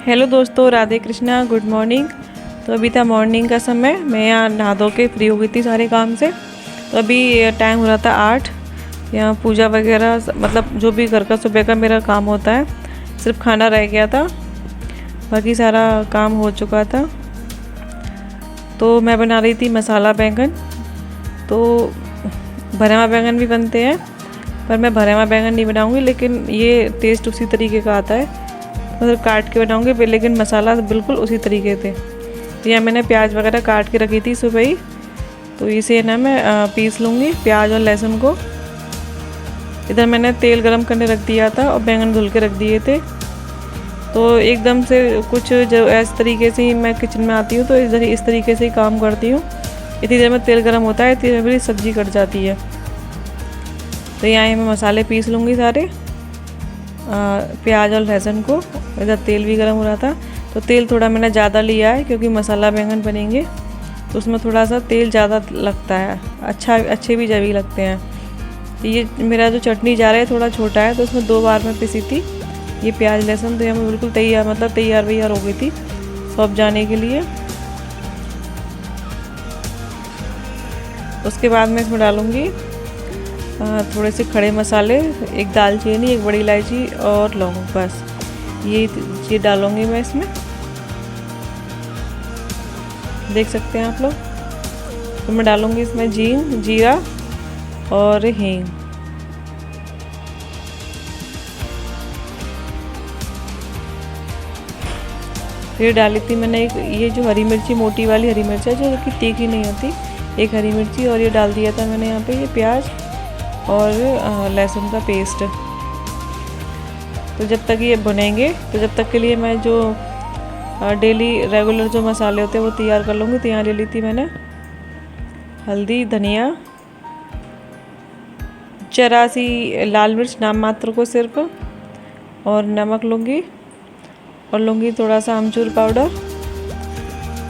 Hello दोस्तों, Radhe Krishna, good morning. तो अभी था मॉर्निंग का समय। मैं यहाँ नहा धो के फ्री हो गई थी सारे काम से। तो अभी टाइम हो रहा था 8। यहाँ पूजा वगैरह मतलब जो भी घर का सुबह का मेरा काम होता है, सिर्फ खाना रह गया था, बाकी सारा काम हो चुका था। तो मैं बना रही थी मसाला बैंगन। तो भरे हुआ बैंगन भी बनते हैं, पर मैं भरे हुआ बैंगन नहीं बनाऊँगी, लेकिन ये टेस्ट उसी तरीके का आता है। मतलब काट के बनाऊंगी, लेकिन मसाला बिल्कुल उसी तरीके से। तो यहाँ मैंने प्याज वगैरह काट के रखी थी सुबह ही। तो इसे ना मैं पीस लूँगी, प्याज और लहसुन को। इधर मैंने तेल गरम करने रख दिया था और बैंगन धुल के रख दिए थे। तो एकदम से कुछ जो इस तरीके से ही मैं किचन में आती हूँ, तो इधर इस तरीके से ही काम करती हूँ। इतनी देर में तेल गरम होता है, इतनी देर मेरी सब्ज़ी कट जाती है। तो यहाँ मैं मसाले पीस लूँगी सारे, प्याज और लहसुन को। इधर तेल भी गर्म हो रहा था। तो तेल थोड़ा मैंने ज़्यादा लिया है, क्योंकि मसाला बैंगन बनेंगे तो उसमें थोड़ा सा तेल ज़्यादा लगता है। अच्छे भी जब भी लगते हैं। ये मेरा जो चटनी जार है थोड़ा छोटा है, तो उसमें 2 बार में पिसी थी ये प्याज लहसुन। तो यहाँ मैं बिल्कुल तैयार, मतलब तैयार हो गई थी सौंप जाने के लिए। उसके बाद मैं इसमें डालूँगी थोड़े से खड़े मसाले, एक दालचीनी, एक बड़ी इलायची और लौंग। बस ये डालूंगी मैं इसमें, देख सकते हैं आप लोग। तो मैं डालूंगी इसमें जीरा और हींग। फिर डाली थी मैंने ये जो हरी मिर्ची, मोटी वाली हरी मिर्च है जो कि तीखी नहीं होती, एक हरी मिर्ची। और ये डाल दिया था मैंने यहाँ पे ये प्याज और लहसुन का पेस्ट। तो जब तक ये भुनेंगे, तो जब तक के लिए मैं जो डेली रेगुलर जो मसाले होते हैं वो तैयार कर लूँगी। तो यहाँ ले ली थी मैंने हल्दी, धनिया, जरा सी लाल मिर्च नाम मात्र को सिर्फ, और नमक लूँगी, और लूँगी थोड़ा सा अमचूर पाउडर,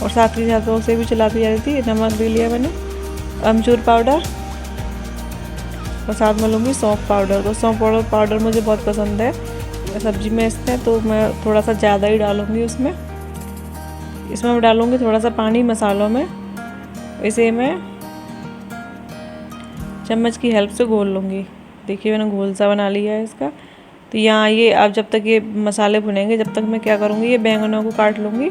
और साथ ही साथ उसे भी चलाती जा रही थी। नमक भी लिया मैंने, अमचूर पाउडर, और साथ में लूँगी सौंफ पाउडर। तो सौंफ पाउडर मुझे बहुत पसंद है सब्जी में इसमें, तो मैं थोड़ा सा ज़्यादा ही डालूँगी उसमें। इसमें मैं डालूँगी थोड़ा सा पानी मसालों में। इसे मैं चम्मच की हेल्प से घोल लूँगी। देखिए मैंने घोल सा बना लिया है इसका। तो यहाँ ये अब जब तक ये मसाले भुनेंगे, जब तक मैं क्या करूँगी, ये बैंगनों को काट लूँगी।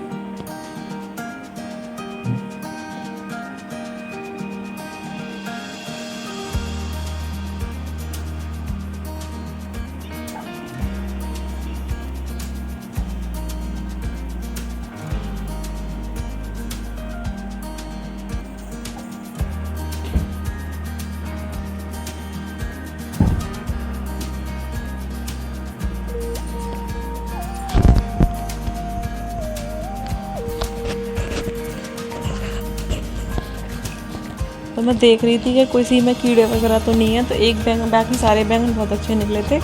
तो मैं देख रही थी कि कोई सी में कीड़े वगैरह तो नहीं है। तो एक बैंगन, बाकी सारे बैंगन बहुत अच्छे निकले थे,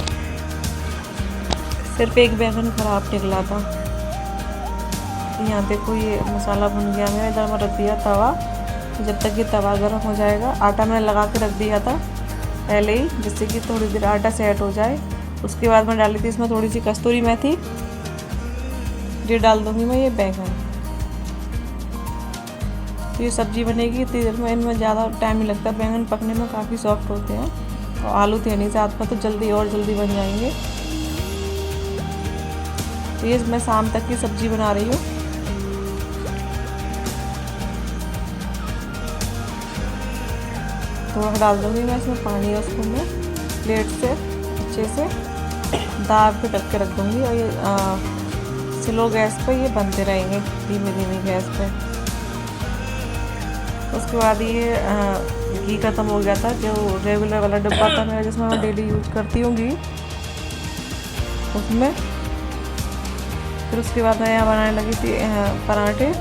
सिर्फ एक बैंगन खराब निकला था। तो यहाँ देखो ये मसाला भुन गया मेरा। इधर मैं रख दिया तवा। तो जब तक ये तवा गर्म हो जाएगा, आटा मैंने लगा के रख दिया था पहले ही, जिससे कि थोड़ी देर आटा सेट हो जाए। उसके बाद मैं डाली थी इसमें थोड़ी सी कस्तूरी मेथी। ये डाल दूँगी मैं ये बैंगन। तो ये सब्ज़ी बनेगी इतनी देर में, इनमें ज़्यादा टाइम नहीं लगता। बैंगन पकने में काफ़ी सॉफ्ट होते हैं, और आलू थे नहीं साथ में, तो जल्दी बन जाएंगे। तो ये मैं शाम तक की सब्ज़ी बना रही हूँ। थोड़ा डाल दूँगी मैं इसमें पानी, और उसको मैं प्लेट से अच्छे से दाब के ढक के रख दूँगी। और ये स्लो गैस पर ये बनते रहेंगे, धीमी गैस पे। उसके बाद ये घी ख़त्म हो गया था, जो रेगुलर वाला डब्बा था मेरा जिसमें मैं डेली यूज करती हूँ घी, उसमें। फिर उसके बाद मैं यहाँ बनाने लगी थी पराठे।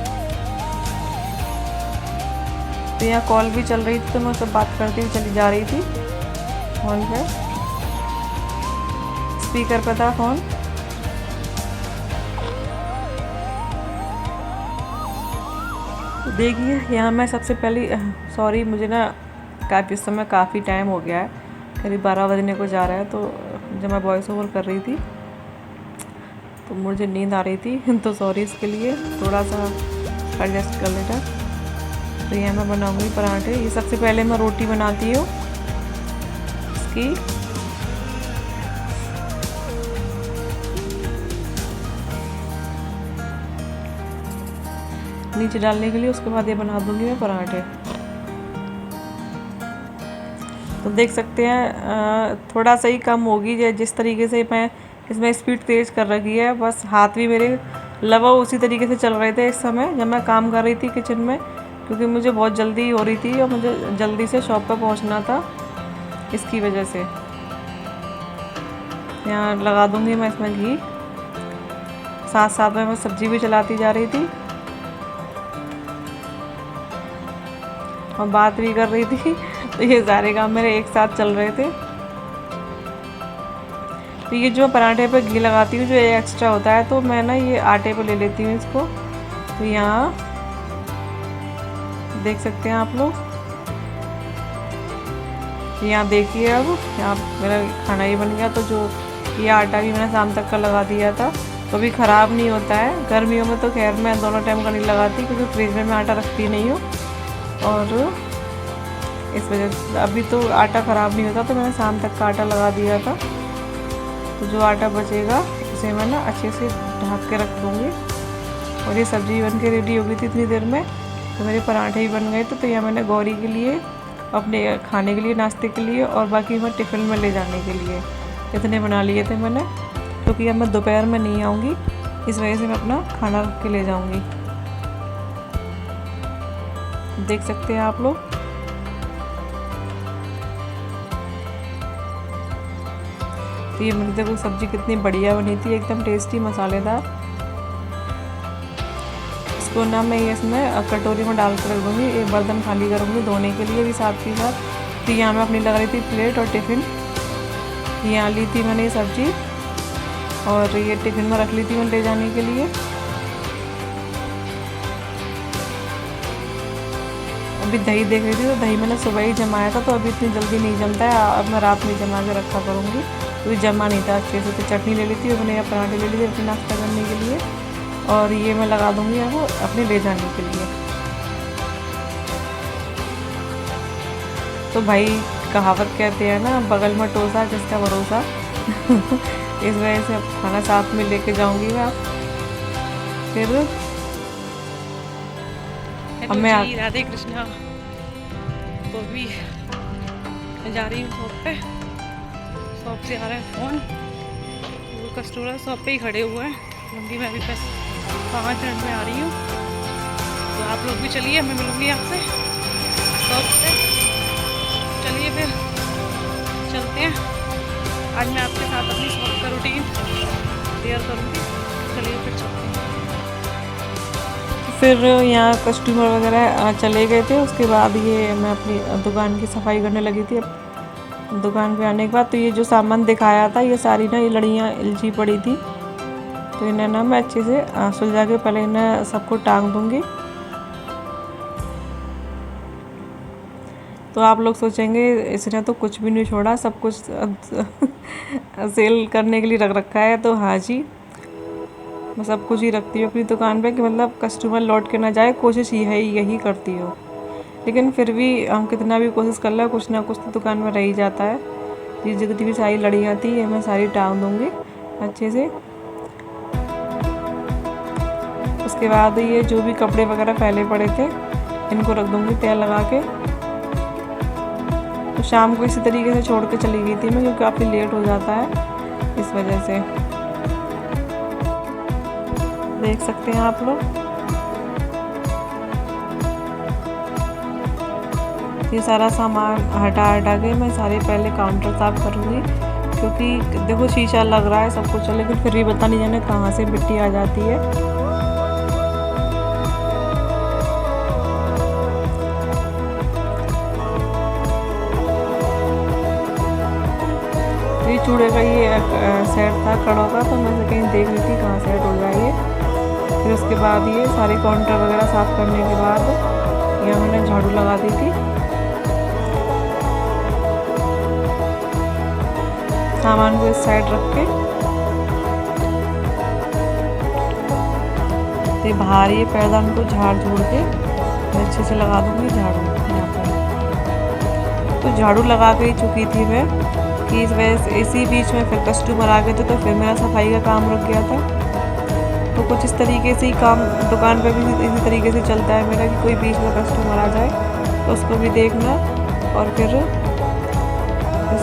तो यहाँ कॉल भी चल रही थी, तो मैं सब बात करती हुई चली जा रही थी फ़ोन पे। स्पीकर पे था फ़ोन। देखिए यहाँ मैं सबसे पहले, सॉरी मुझे ना इस समय काफ़ी टाइम हो गया है, करीब 12 बजने को जा रहा है। तो जब मैं वॉइस ओवर कर रही थी, तो मुझे नींद आ रही थी तो सॉरी इसके लिए, थोड़ा सा एडजस्ट कर लेना। तो यहाँ मैं बनाऊँगी पराठे। ये सबसे पहले मैं रोटी बनाती हूँ इसकी। नीचे डालने के लिए, उसके बाद ये बना दूँगी मैं पराठे। तो देख सकते हैं थोड़ा सा ही कम होगी, जिस तरीके से मैं इसमें स्पीड तेज़ कर रखी है। बस हाथ भी मेरे लवा उसी तरीके से चल रहे थे इस समय जब मैं काम कर रही थी किचन में, क्योंकि मुझे बहुत जल्दी हो रही थी और मुझे जल्दी से शॉप पर पहुंचना था, इसकी वजह से। यहाँ लगा दूँगी मैं इसमें घी, साथ साथ में मैं सब्ज़ी भी चलाती जा रही थी और बात भी कर रही थी। तो ये सारे काम मेरे एक साथ चल रहे थे। तो ये जो पराठे पे घी लगाती हूँ, जो ये एक्स्ट्रा होता है, तो मैं ना ये आटे पे ले लेती हूँ इसको। तो यहाँ देख सकते हैं आप लोग, यहाँ देखिए अब यहाँ मेरा खाना ही बन गया। तो जो ये आटा भी मैंने शाम तक का लगा दिया था, तो भी ख़राब नहीं होता है। गर्मियों में तो खैर मैं दोनों टाइम का नहीं लगाती, क्योंकि फ्रिज में मैं आटा रखती नहीं हूँ, और इस वजह से अभी तो आटा ख़राब नहीं होता। तो मैंने शाम तक का आटा लगा दिया था। तो जो आटा बचेगा उसे मैं ना अच्छे से ढक के रख दूँगी। और ये सब्ज़ी बन के रेडी हो गई थी इतनी देर में, तो मेरे पराठे भी बन गए थे। तो यह मैंने गौरी के लिए, अपने खाने के लिए, नाश्ते के लिए, और बाकी मैं टिफ़िन में ले जाने के लिए इतने बना लिए थे मैंने, क्योंकि अब मैं दोपहर में नहीं आऊँगी, इस वजह से मैं अपना खाना रख के ले जाऊँगी। देख सकते हैं आप लोग। तो ये मेरी देखो सब्ज़ी कितनी बढ़िया बनी थी, एकदम टेस्टी मसालेदार। इसको ना मैं ये इसमें कटोरी में डाल कर रख दूँगी, एक बर्तन खाली करूँगी धोने के लिए भी साथ के साथ। तो यहाँ मैं अपनी लगा रही थी प्लेट और टिफ़िन। यहाँ ली थी मैंने ये सब्ज़ी और ये टिफ़िन में रख ली थी मैं ले जाने के लिए। अभी दही देख रही थी, तो दही मैंने सुबह ही जमाया था, तो अभी इतनी जल्दी नहीं जमता है। अब मैं रात में जमा के रखा करूँगी, क्योंकि जमा नहीं था अच्छे से। तो चटनी ले ली थी और मैंने पराठे ले लिए अपने नाश्ता करने के लिए, और ये मैं लगा दूँगी अब अपने ले जाने के लिए। तो भाई कहावत कहते हैं ना, बगल में टोसा जिसका भरोसा। इस वजह से अब खाना साथ में लेके जाऊँगी मैं। फिर अब मैं राधे कृष्णा। तो अभी मैं जा रही हूँ शॉप पे, शॉप से आ रहा है फ़ोन। वो कस्टमर शॉप पे ही खड़े हुए हैं, क्योंकि मैं अभी बस 5 मिनट में आ रही हूँ। तो आप लोग भी चलिए, मैं मिलूँगी आपसे शॉप पे। चलिए फिर चलते हैं। आज मैं आपके साथ अपनी शॉप का रूटीन शेयर करूँगी। चलिए फिर चलते हैं। फिर यहाँ कस्टमर वगैरह चले गए थे, उसके बाद ये मैं अपनी दुकान की सफाई करने लगी थी। अब दुकान पे आने के बाद तो ये जो सामान दिखाया था, ये सारी ना ये लड़ियाँ इलझी पड़ी थी, तो इन्हें ना मैं अच्छे से सुलझा के पहले इन्हें सबको टांग दूँगी। तो आप लोग सोचेंगे इसने तो कुछ भी नहीं छोड़ा, सब कुछ सेल करने के लिए रख रखा है। तो हाँ जी, मैं सब कुछ ही रखती हूँ अपनी दुकान पे, कि मतलब कस्टमर लौट के ना जाए, कोशिश यही करती हूँ। लेकिन फिर भी हम कितना भी कोशिश कर लें, कुछ ना कुछ तो दुकान में रह ही जाता है। ये जितनी भी सारी लड़ियाँ थी, ये मैं सारी टांग दूँगी अच्छे से। उसके बाद ये जो भी कपड़े वगैरह फैले पड़े थे, इनको रख दूँगी तेल लगा के। तो शाम को इसी तरीके से छोड़ के चली गई थी मैं, क्योंकि काफ़ी लेट हो जाता है, इस वजह से। देख सकते हैं आप लोग, ये सारा सामान हटा के मैं सारे पहले काउंटर साफ करूँगी, क्योंकि देखो शीशा लग रहा है सब कुछ है, लेकिन फिर भी पता नहीं जाने कहाँ से मिट्टी आ जाती है। ये चूड़े का ये सेट था कड़ों का, तो मैं कहीं देख रही थी कहाँ सेट हो जाए ये। फिर उसके बाद ये सारे काउंटर वगैरह साफ़ करने के बाद यहाँ मैंने झाड़ू लगा दी थी। सामान को इस साइड रख के तो ये बाहर ये पैरदान को झाड़ झूड़ के मैं अच्छे से लगा दूँगी झाड़ू यहाँ पर। तो झाड़ू लगा के ही चुकी थी मैं कि इस वजह से इसी बीच में फिर कस्टमर आ गए थे, तो फिर मेरा सफाई का काम रुक गया था। तो कुछ इस तरीके से ही काम दुकान पे भी इसी तरीके से चलता है मेरा कि कोई बीच में कस्टमर आ जाए तो उसको भी देखना, और फिर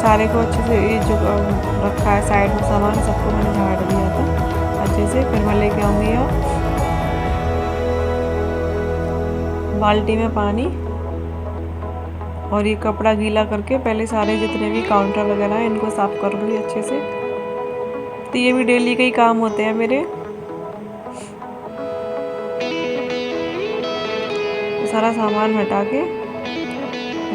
सारे को अच्छे से ये जो रखा है साइड में सामान सबको मैंने झाड़ दिया था अच्छे से। फिर मैं लेके आऊँगी यहाँ बाल्टी में पानी, और ये कपड़ा गीला करके पहले सारे जितने भी काउंटर वगैरह हैं इनको साफ़ कर लूँगी अच्छे से। तो ये भी डेली के ही काम होते हैं मेरे। सारा सामान हटा के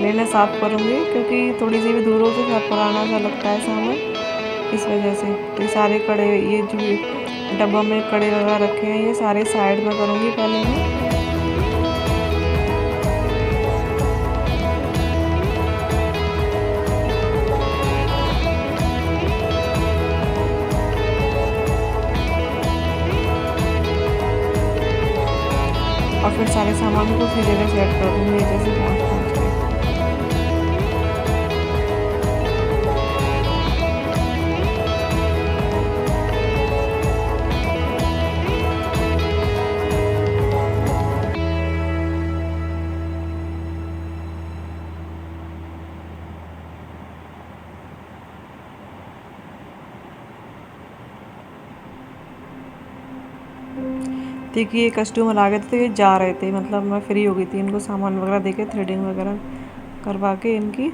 लेना साफ़ करूँगी क्योंकि थोड़ी सी भी दूरों से साफ पुराना सा लगता है सामान, इस वजह से। ये सारे कड़े, ये जो डब्बा में कड़े वगैरह रखे हैं ये सारे साइड में करूँगी पहले मैं। और फिर सारे सामान को उसी जगह सेट कर दूँगी जैसे पहुँच के। देखिए ये कस्टमर आ गए थे तो ये जा रहे थे, मतलब मैं फ्री हो गई थी, इनको सामान वगैरह देके थ्रेडिंग वगैरह करवा के इनकी।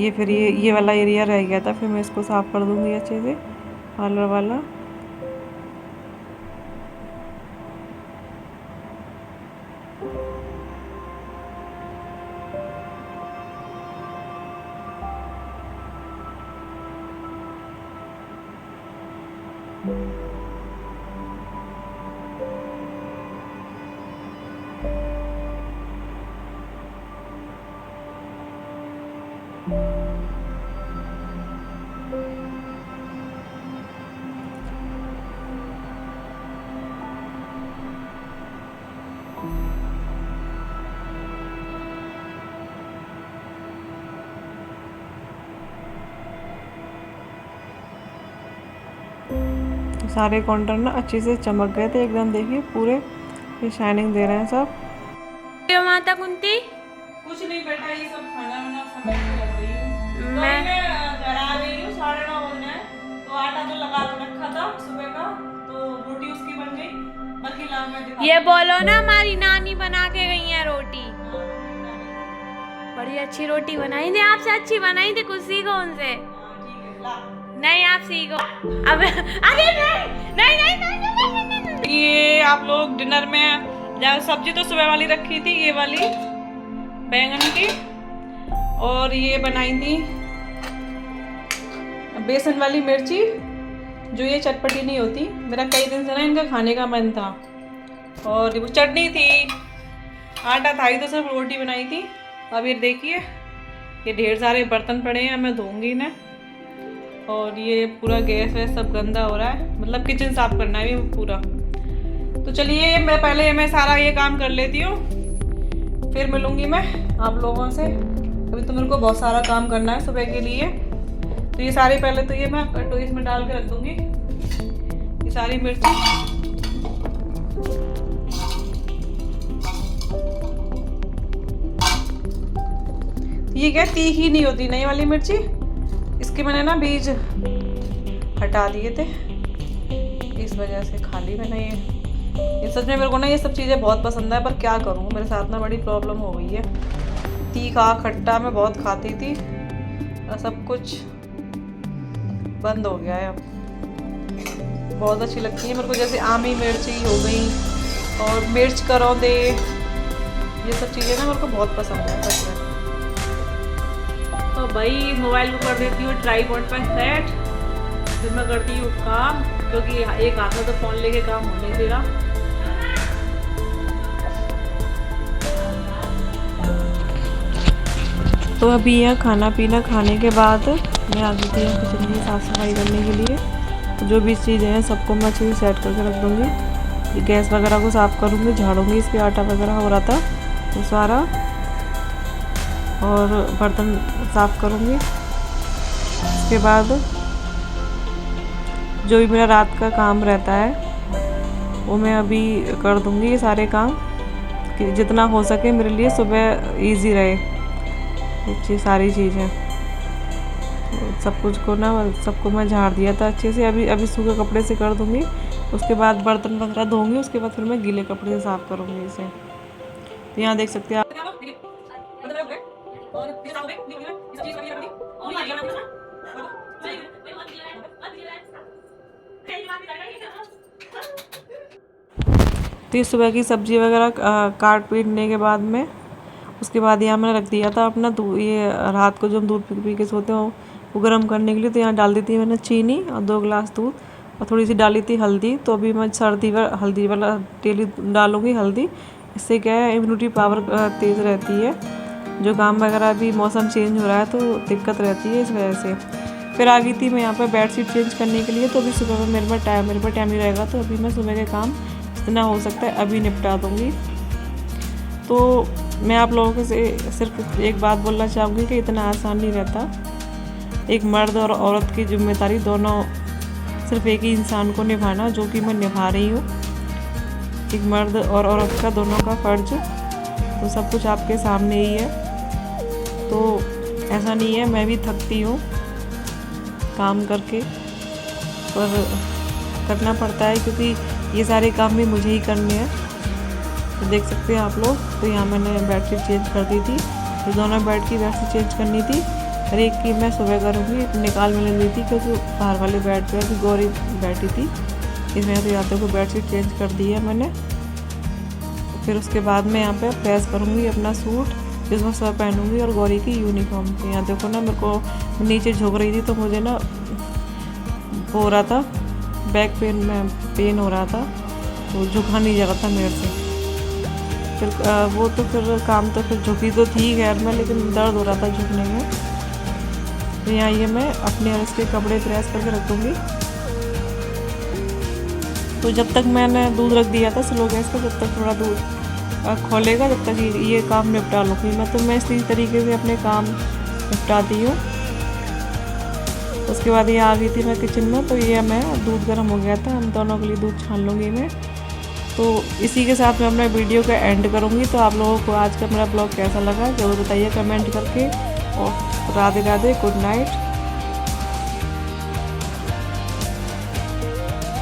ये फिर ये वाला एरिया रह गया था, फिर मैं इसको साफ़ कर दूँगी अच्छे से पार्लर वाला। सारे काउंटर ना अच्छे से चमक गए थे एकदम, देखिए पूरे ये शाइनिंग दे रहे हैं सब। माता कुंती कुछ नहीं बेटा, ये सब खाना वाना समय की लग रही हूँ। मैं घर आ गई हूँ, 9:30 बज रहे हैं। तो आटा तो लगा के रखा था सुबह का, तो रोटी उसकी बन गई। बाकी ला मैं दिखा, ये बोलो ना हमारी नानी बना के गई है रोटी, बड़ी अच्छी रोटी बनाई थी, आपसे अच्छी बनाई थी, कुछ सीखो उनसे। नहीं आप सीखो। अब अरे नहीं। ये आप लोग डिनर में सब्जी तो सुबह वाली रखी थी, ये वाली बैंगन की, और ये बनाई थी बेसन वाली मिर्ची, जो ये चटपटी नहीं होती। मेरा कई दिन से ना इनका खाने का मन था। और वो चटनी थी, आटा था ही तो सिर्फ रोटी बनाई थी। अब ये देखिए ये ढेर सारे बर्तन पड़े हैं, मैं धोऊंगी ना। और ये पूरा गैस वैस सब गंदा हो रहा है, मतलब किचन साफ करना है भी पूरा। तो चलिए मैं पहले सारा ये काम कर लेती हूँ, फिर मिलूँगी मैं आप लोगों से। अभी तो मेरे को बहुत सारा काम करना है सुबह के लिए। तो ये सारी पहले तो ये मैं कटोरी में डाल के रख दूँगी, ये सारी मिर्ची। ये क्या तीखी नहीं होती नई वाली मिर्ची, इसके मैंने ना बीज हटा दिए थे, इस वजह से खा ली मैंने ये सच में मेरे को ना ये सब चीज़ें बहुत पसंद है, पर क्या करूँ मेरे साथ ना बड़ी प्रॉब्लम हो गई है। तीखा खट्टा मैं बहुत खाती थी और सब कुछ बंद हो गया है अब। बहुत अच्छी लगती है मेरे को, जैसे आमी मिर्ची हो गई और मिर्च करौंदे, ये सब चीज़ें ना मेरे को बहुत पसंद है सच में। तो भाई मोबाइल को कर देती हूँ ट्राइपॉड पर सेट, फिर मैं करती हूँ काम, क्योंकि एक हाथ में तो फ़ोन लेके काम हो नहीं दे रहा। तो अभी यहाँ खाना पीना खाने के बाद मैं आ गई थी किचन की साफ़ सफाई करने के लिए। जो भी चीज़ें हैं सबको मैं अच्छे से सेट करके रख दूँगी। गैस वगैरह को साफ़ करूँगी, झाड़ूंगी, इस पर आटा वगैरह हो रहा था वो सारा, और बर्तन साफ़ करूँगी। उसके बाद जो भी मेरा रात का काम रहता है वो मैं अभी कर दूँगी ये सारे काम, कि जितना हो सके मेरे लिए सुबह इजी रहे ये सारी चीज़ें। सब कुछ को ना सबको मैं झाड़ दिया था अच्छे से, अभी सूखे कपड़े से कर दूँगी। उसके बाद बर्तन वगैरह धोंगी, उसके बाद फिर मैं गीले कपड़े से साफ़ करूँगी इसे। तो यहाँ देख सकते हैं आप। तो ये सुबह की सब्ज़ी वगैरह काट पीटने के बाद में उसके बाद यहाँ मैंने रख दिया था अपना दूध, ये रात को जो हम दूध पी के सोते हो वो गर्म करने के लिए। तो यहाँ डाल दी थी मैंने चीनी और 2 गिलास दूध, और थोड़ी सी डाली थी हल्दी। तो अभी मैं हल्दी वाला डेली डालूँगी हल्दी। इससे क्या है, इम्यूनिटी पावर तेज़ रहती है। जो काम वगैरह अभी मौसम चेंज हो रहा है तो दिक्कत रहती है, इस वजह से। फिर आ गई थी मैं यहाँ पर बेडशीट चेंज करने के लिए। तो अभी सुबह में मेरे पास टाइम नहीं रहेगा, तो अभी मैं सुबह के काम जितना हो सकता है अभी निपटा दूँगी। तो मैं आप लोगों से सिर्फ एक बात बोलना चाहूँगी कि इतना आसान नहीं रहता। एक मर्द और औरत की जिम्मेदारी दोनों, सिर्फ एक ही इंसान को निभाना, जो कि मैं निभा रही हूँ। एक मर्द और औरत का दोनों का फ़र्ज, तो सब कुछ आपके सामने ही है। तो ऐसा नहीं है, मैं भी थकती हूँ काम करके, पर करना पड़ता है क्योंकि ये सारे काम भी मुझे ही करने हैं। तो देख सकते हैं आप लोग। तो यहाँ मैंने बेडशीट चेंज कर दी थी, तो दोनों बेड की बेडशीट चेंज करनी थी, और एक की मैं सुबह करूँगी। निकाल मैंने ली थी क्योंकि बाहर वाले बेड पे अभी गौरी बैठी थी, इसमें तो यहाँ तक बेडशीट चेंज कर दी है मैंने। फिर उसके बाद मैं यहाँ पे प्रेस करूँगी अपना सूट, जिसमें सुबह पहनूँगी, और गौरी की यूनिफॉर्म। तो यहाँ देखो ना, मेरे को नीचे झुक रही थी तो मुझे ना हो रहा था बैक पेन हो रहा था, तो झुका नहीं जा रहा था मेरे से। फिर वो तो फिर काम तो फिर झुकी तो थी खैर मैं, लेकिन दर्द हो रहा था झुकने में। तो यहाँ ये मैं अपने और इसके कपड़े प्रेस करके रख दूँगी। तो जब तक मैंने दूध रख दिया था स्लो गैस पर, जब तक थोड़ा दूध खोलेगा तब तक ये काम निपटा लूँगी मैं। तो मैं इसी तरीके से अपने काम निपटाती हूँ। उसके बाद ये आ गई थी मैं किचन में। तो ये मैं दूध गर्म हो गया था, हम दोनों के लिए दूध छान लूँगी मैं। तो इसी के साथ मैं अपना वीडियो का एंड करूँगी। तो आप लोगों को आज का मेरा ब्लॉग कैसा लगा ज़रूर बताइए कमेंट करके, और राधे राधे, गुड नाइट।